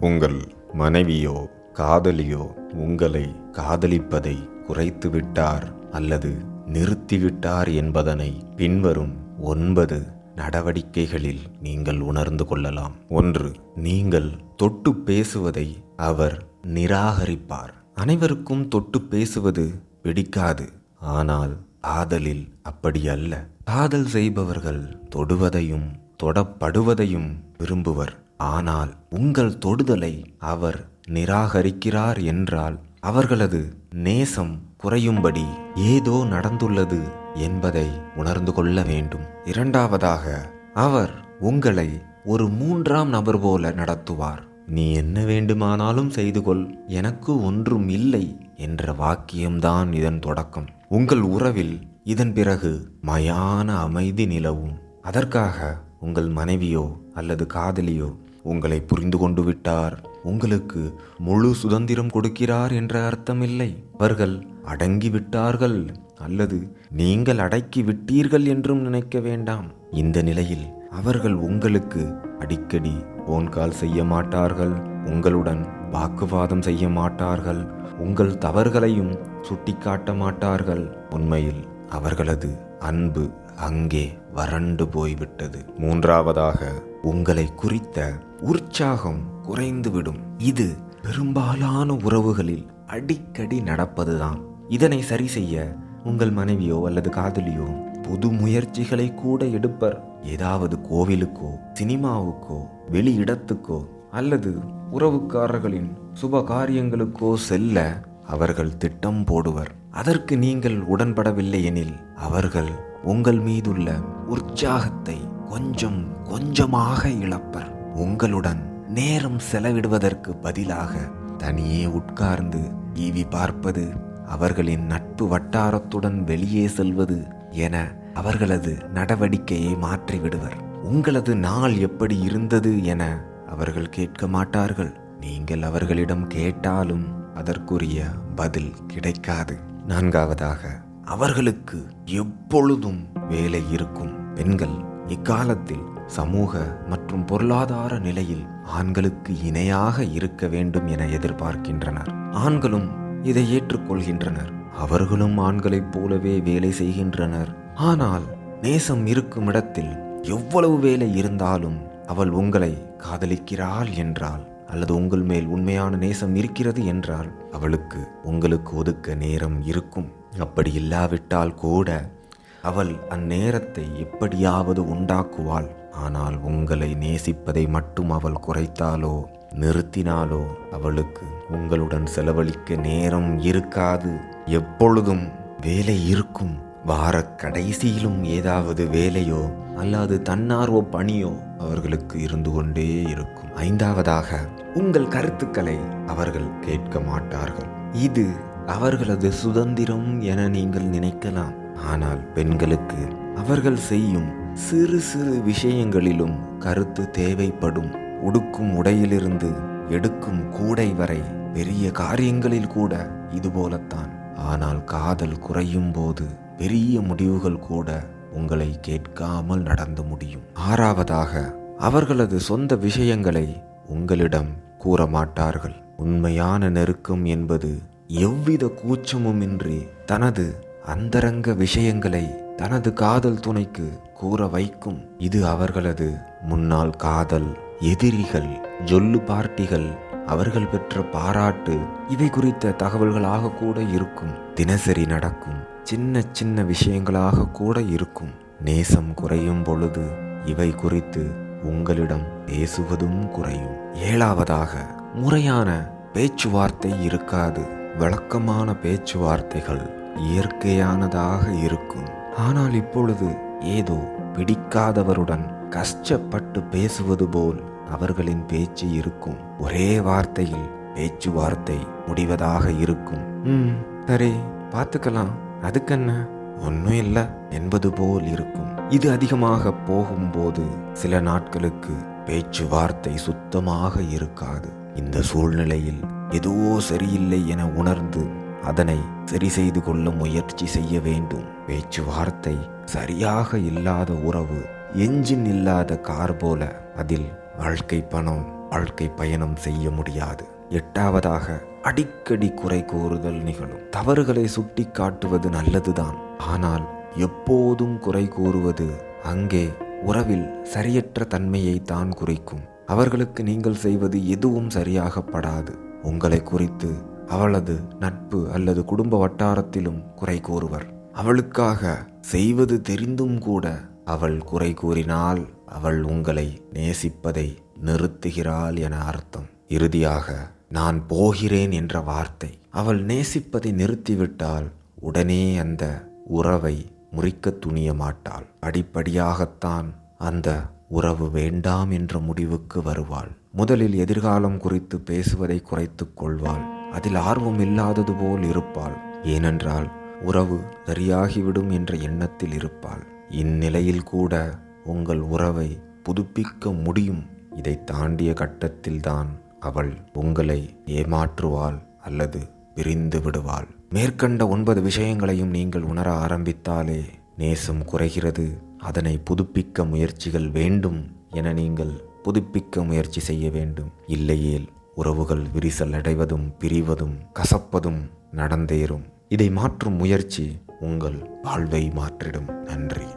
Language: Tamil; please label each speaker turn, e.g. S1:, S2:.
S1: உங்கள் மனைவியோ காதலியோ உங்களை காதலிப்பதை குறைத்துவிட்டார் அல்லது நிறுத்திவிட்டார் என்பதனை பின்வரும் 9 நடவடிக்கைகளில் நீங்கள் உணர்ந்து கொள்ளலாம். 1. நீங்கள் தொட்டு பேசுவதை அவர் நிராகரிப்பார். அனைவருக்கும் தொட்டு பேசுவது பிடிக்காது. ஆனால் காதலில் அப்படி அல்ல. காதல் செய்பவர்கள் தொடுவதையும் தொடப்படுவதையும் விரும்புவர். ஆனால் உங்கள் தொடுதலை அவர் நிராகரிக்கிறார் என்றால் அவர்களது நேசம் குறையும்படி ஏதோ நடந்துள்ளது என்பதை உணர்ந்து கொள்ள வேண்டும். 2. அவர் உங்களை ஒரு 3ஆம் நபர் போல நடத்துவார். நீ என்ன வேண்டுமானாலும் செய்து கொள், எனக்கு ஒன்றும் இல்லை என்ற வாக்கியம்தான் இதன் தொடக்கம். உங்கள் உறவில் இதன் பிறகு மயான அமைதி நிலவும். அதற்காக உங்கள் மனைவியோ அல்லது காதலியோ உங்களை புரிந்து கொண்டு விட்டார், உங்களுக்கு முழு சுதந்திரம் கொடுக்கிறார் என்ற அர்த்தமில்லை. அவர்கள் அடங்கிவிட்டார்கள் அல்லது நீங்கள் அடக்கி விட்டீர்கள் என்றும் நினைக்க வேண்டாம். இந்த நிலையில் அவர்கள் உங்களுக்கு அடிக்கடி போன் கால் செய்ய மாட்டார்கள், உங்களுடன் வாக்குவாதம் செய்ய மாட்டார்கள், உங்கள் தவறுகளையும் சுட்டிக்காட்ட மாட்டார்கள். உண்மையில் அவர்களது அன்பு அங்கே வறண்டு போய்விட்டது. 3. உங்களை குறித்த உற்சாகம் குறைந்துவிடும். இது பெரும்பாலான உறவுகளில் அடிக்கடி நடப்பதுதான். இதனை சரி செய்ய உங்கள் மனைவியோ அல்லது காதலியோ புது முயற்சிகளை கூட எடுப்பர். ஏதாவது கோவிலுக்கோ சினிமாவுக்கோ வெளி இடத்துக்கோ அல்லது உறவுக்காரர்களின் சுப காரியங்களுக்கோ செல்ல அவர்கள் திட்டம் போடுவர். அதற்கு நீங்கள் உடன்படவில்லை எனில் அவர்கள் உங்கள் மீதுள்ள உற்சாகத்தை கொஞ்சம் கொஞ்சமாக இழப்பர். உங்களுடன் நேரம் செலவிடுவதற்கு பதிலாக தனியே உட்கார்ந்து டிவி பார்ப்பது, அவர்களின் நட்பு வட்டாரத்துடன் வெளியே செல்வது என அவர்களது நடவடிக்கையை மாற்றிவிடுவர். உங்களது நாள் எப்படி இருந்தது என அவர்கள் கேட்க மாட்டார்கள். நீங்கள் அவர்களிடம் கேட்டாலும் அதற்குரிய பதில் கிடைக்காது. 4. அவர்களுக்கு எப்பொழுதும் வேலை இருக்கும். பெண்கள் இக்காலத்தில் சமூக மற்றும் பொருளாதார நிலையில் ஆண்களுக்கு இணையாக இருக்க வேண்டும் என எதிர்பார்க்கின்றனர். ஆண்களும் இதை ஏற்றுக்கொள்கின்றனர். அவர்களும் ஆண்களைப் போலவே வேலை செய்கின்றனர். ஆனால் நேசம் இருக்கும் இடத்தில் எவ்வளவு வேலை இருந்தாலும் அவள் உங்களை காதலிக்கிறாள் என்றால் அல்லது உங்கள் மேல் உண்மையான நேசம் இருக்கிறது என்றால் அவளுக்கு உங்களுக்கு ஒதுக்க நேரம் இருக்கும். அப்படி இல்லாவிட்டால் கூட அவள் அந்நேரத்தை எப்படியாவது உண்டாக்குவாள். ஆனால் உங்களை நேசிப்பதை மட்டும் அவள் குறைத்தாலோ நிறுத்தினாலோ அவளுக்கு உங்களுடன் செலவழிக்க நேரம் இருக்காது. எப்பொழுதும் வேலை இருக்கும். வார கடைசியிலும் ஏதாவது வேலையோ அல்லது தன்னார்வ பணியோ அவர்களுக்கு இருந்து கொண்டே இருக்கும். 5. உங்கள் கருத்துக்களை அவர்கள் கேட்க மாட்டார்கள். இது அவர்களது சுதந்திரம் என நீங்கள் நினைக்கலாம். ஆனால் பெண்களுக்கு அவர்கள் செய்யும் சிறு சிறு விஷயங்களிலும் கருத்து தேவைப்படும். உடுக்கும் உடையிலிருந்து எடுக்கும் கூடை வரை பெரிய காரியங்களில் கூட இதுபோலத்தான். ஆனால் காதல் குறையும் போது பெரிய முடிவுகள் கூட உங்களை கேட்காமல் நடந்து முடியும். 6. அவர்களது சொந்த விஷயங்களை உங்களிடம் கூற மாட்டார்கள். உண்மையான நெருக்கம் என்பது எவ்வித கூச்சமுமின்றி தனது அந்தரங்க விஷயங்களை தனது காதல் துணைக்கு கூற வைக்கும். இது அவர்களது முன்னாள் காதல், எதிரிகள், ஜொல்லு பார்ட்டிகள், அவர்கள் பெற்ற பாராட்டு இவை குறித்த தகவல்களாக கூட இருக்கும். தினசரி நடக்கும் சின்ன சின்ன விஷயங்களாக கூட இருக்கும். நேசம் குறையும் பொழுது இவை குறித்து உங்களிடம் பேசுவதும் குறையும். 7. முறையான பேச்சுவார்த்தை இருக்காது. வழக்கமான பேச்சுவார்த்தைகள் இயற்கையானதாக இருக்கும். ஆனால் இப்பொழுது ஏதோ பிடிக்காதவருடன் கஷ்டப்பட்டு பேசுவது போல் அவர்களின் பேச்சு இருக்கும். ஒரே வார்த்தையில் பேச்சுவார்த்தை முடிவதாக இருக்கும். சரி பார்த்துக்கலாம், அதுக்கென்ன, ஒன்றும் இல்லை என்பது போல் இருக்கும். இது அதிகமாக போகும்போது சில நாட்களுக்கு பேச்சுவார்த்தை சுத்தமாக இருக்காது. இந்த சூழ்நிலையில் எதுவோ சரியில்லை என உணர்ந்து அதனை சரி செய்து கொள்ள முயற்சி செய்ய வேண்டும். பேச்சுவார்த்தை சரியாக இல்லாத உறவு என்ஜின் இல்லாத கார் போல. அதில் வாழ்க்கை பணம் வாழ்க்கை பயணம் செய்ய முடியாது. 8வதாக, அடிக்கடி குறை கூறுதல் நிகழும். தவறுகளை சுட்டி காட்டுவது நல்லதுதான், ஆனால் எப்போதும் குறை கூறுவது அங்கே உறவில் சரியற்ற தன்மையை தான் குறிக்கும். அவர்களுக்கு நீங்கள் செய்வது எதுவும் சரியாகப்படாது. உங்களை குறித்து அவளது நட்பு அல்லது குடும்ப வட்டாரத்திலும் குறை கூறுவர். அவளுக்காக செய்வது தெரிந்தும் கூட அவள் குறை கூறினால் அவள் உங்களை நேசிப்பதை நிறுத்துகிறாள் என அர்த்தம். இறுதியாக, நான் போகிறேன் என்ற வார்த்தை. அவள் நேசிப்பதை நிறுத்திவிட்டால் உடனே அந்த உறவை முறிக்க துணிய மாட்டாள். படிப்படியாகத்தான் அந்த உறவு வேண்டாம் என்ற முடிவுக்கு வருவாள். முதலில் எதிர்காலம் குறித்து பேசுவதை குறைத்துக் கொள்வாள். அதில் ஆர்வம் இல்லாதது போல் இருப்பாள். ஏனென்றால் உறவு சரியாகிவிடும் என்ற எண்ணத்தில் இருப்பாள். இந்நிலையில் கூட உங்கள் உறவை புதுப்பிக்க முடியும். இதை தாண்டிய கட்டத்தில்தான் அவள் உங்களை ஏமாற்றுவாள் அல்லது பிரிந்து விடுவாள். மேற்கண்ட 9 விஷயங்களையும் நீங்கள் உணர ஆரம்பித்தாலே நேசம் குறைகிறது. அதனை புதுப்பிக்க முயற்சிகள் வேண்டும் என நீங்கள் புதுப்பிக்க முயற்சி செய்ய வேண்டும். இல்லையேல் உறவுகள் விரிசல் அடைவதும் பிரிவதும் கசப்பதும் நடந்தேறும். இதை மாற்றும் முயற்சி உங்கள் வாழ்வை மாற்றிடும். நன்றி.